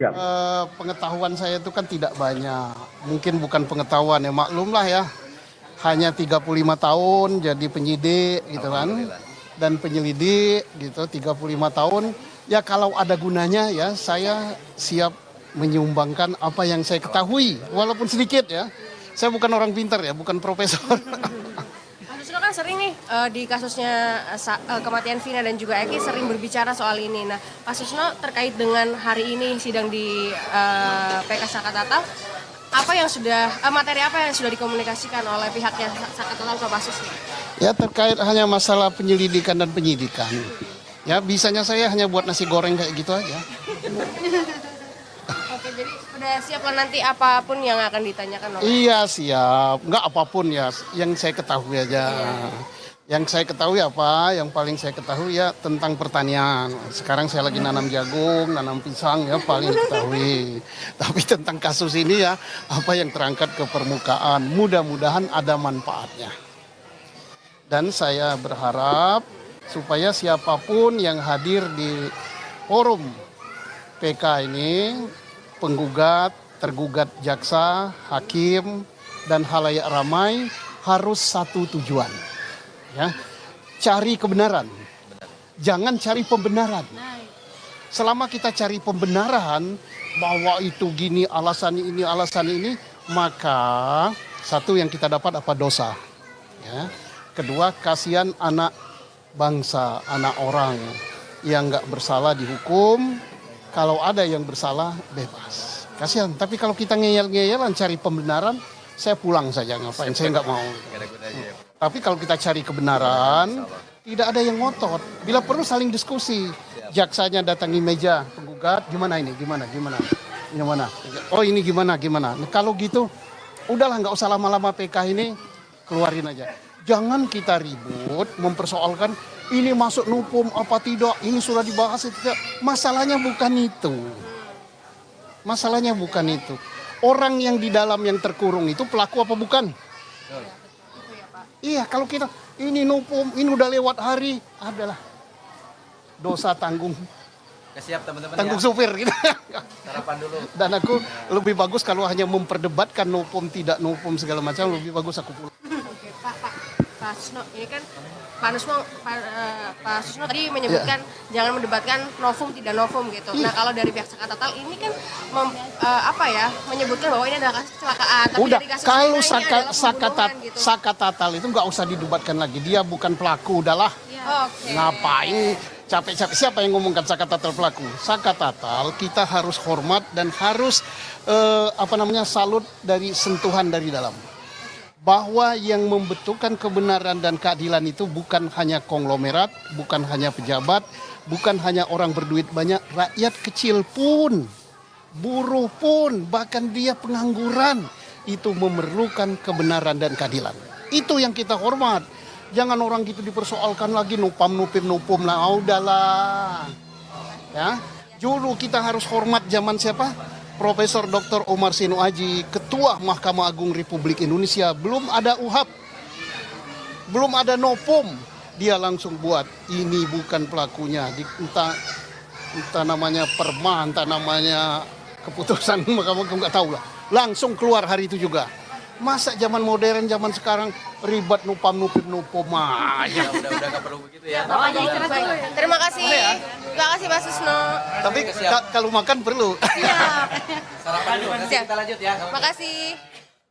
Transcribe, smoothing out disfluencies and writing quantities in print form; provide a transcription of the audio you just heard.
Ya. Pengetahuan saya itu kan tidak banyak. Mungkin bukan pengetahuan ya, maklumlah ya. Hanya 35 tahun jadi penyidik gitu kan. Dan penyelidik gitu 35 tahun. Ya kalau ada gunanya ya saya siap menyumbangkan apa yang saya ketahui. Walaupun sedikit ya. Saya bukan orang pintar ya, bukan profesor. Mas Susno kan sering nih di kasusnya kematian Vina dan juga Eki sering berbicara soal ini. Nah, Pak Susno terkait dengan hari ini sidang di PK Sakatatal, apa yang sudah materi apa yang sudah dikomunikasikan oleh pihaknya Sakatatal ke Pak Susno? Ya terkait hanya masalah penyelidikan dan penyidikan. Ya bisanya saya hanya buat nasi goreng kayak gitu aja. Oke, jadi sudah siap lah nanti apapun yang akan ditanyakan oleh. Iya siap, nggak apapun ya, yang saya ketahui aja. Yang saya ketahui apa, yang paling saya ketahui ya tentang pertanian. Sekarang saya lagi nanam jagung, nanam pisang ya paling ketahui. Tapi tentang kasus ini ya, apa yang terangkat ke permukaan, mudah-mudahan ada manfaatnya. Dan saya berharap supaya siapapun yang hadir di forum PK ini, penggugat, tergugat jaksa, hakim, dan halayak ramai harus satu tujuan. Ya, cari kebenaran. Jangan cari pembenaran. Selama kita cari pembenaran bahwa itu gini, alasan ini, maka satu yang kita dapat apa dosa. Ya. Kedua, kasihan anak bangsa, anak orang yang nggak bersalah dihukum. Kalau ada yang bersalah, bebas. Kasihan. Tapi kalau kita ngeyel-ngeyelan cari pembenaran, saya pulang saja. Ngapain? Saya nggak mau. Tapi kalau kita cari kebenaran, tidak ada yang ngotot. Bila perlu saling diskusi. Jaksanya datangi meja penggugat, gimana ini? Gimana? Oh ini gimana? Nah, kalau gitu, udahlah nggak usah lama-lama PK ini, keluarin aja. Jangan kita ribut, mempersoalkan ini masuk nupum apa tidak, ini sudah dibahas tidak. Masalahnya bukan itu. Orang yang di dalam yang terkurung itu pelaku apa bukan? Iya, kalau kita ini nupum, ini udah lewat hari, adalah dosa tanggung. Siap teman-teman Tanggung ya. supir gitu. Sarapan dulu. Dan aku lebih bagus kalau hanya memperdebatkan nupum tidak nupum segala macam, lebih bagus aku pulang. Oke, Pak Susno, ini kan Pak Susno tadi menyebutkan jangan mendebatkan novum tidak novum gitu. Nah, kalau dari pihak Sakatatal ini kan menyebutkan bahwa ini adalah kasus kecelakaan. Tapi Udah, dari kasus kalau Vina ini adalah pembunuhan gitu. Sakatatal itu nggak usah didebatkan lagi. Dia bukan pelaku, udahlah. Oke. Ngapain capek-capek? Siapa yang ngomongkan Sakatatal pelaku? Sakatatal kita harus hormat dan harus salut dari sentuhan dari dalam. Bahwa yang membentukkan kebenaran dan keadilan itu bukan hanya konglomerat, bukan hanya pejabat, bukan hanya orang berduit banyak, rakyat kecil pun, buruh pun, bahkan dia pengangguran, itu memerlukan kebenaran dan keadilan. Itu yang kita hormat. Jangan orang gitu dipersoalkan lagi nupum lah, udahlah. Ya, dulu kita harus hormat zaman siapa? Profesor Dr. Omar Sinu Aji, Ketua Mahkamah Agung Republik Indonesia, belum ada UHAP, belum ada nopum, dia langsung buat ini bukan pelakunya, entah namanya perma, entah namanya keputusan Mahkamah Agung, nggak tahu lah, langsung keluar hari itu juga. Masa zaman modern, zaman sekarang ribet nupum aja. Udah nggak perlu begitu ya. Terima kasih. Terima kasih Pak Susno. Tapi kalau makan perlu. Siap. Sarapan dulu, nanti Siap. kita lanjut ya. Terima kasih.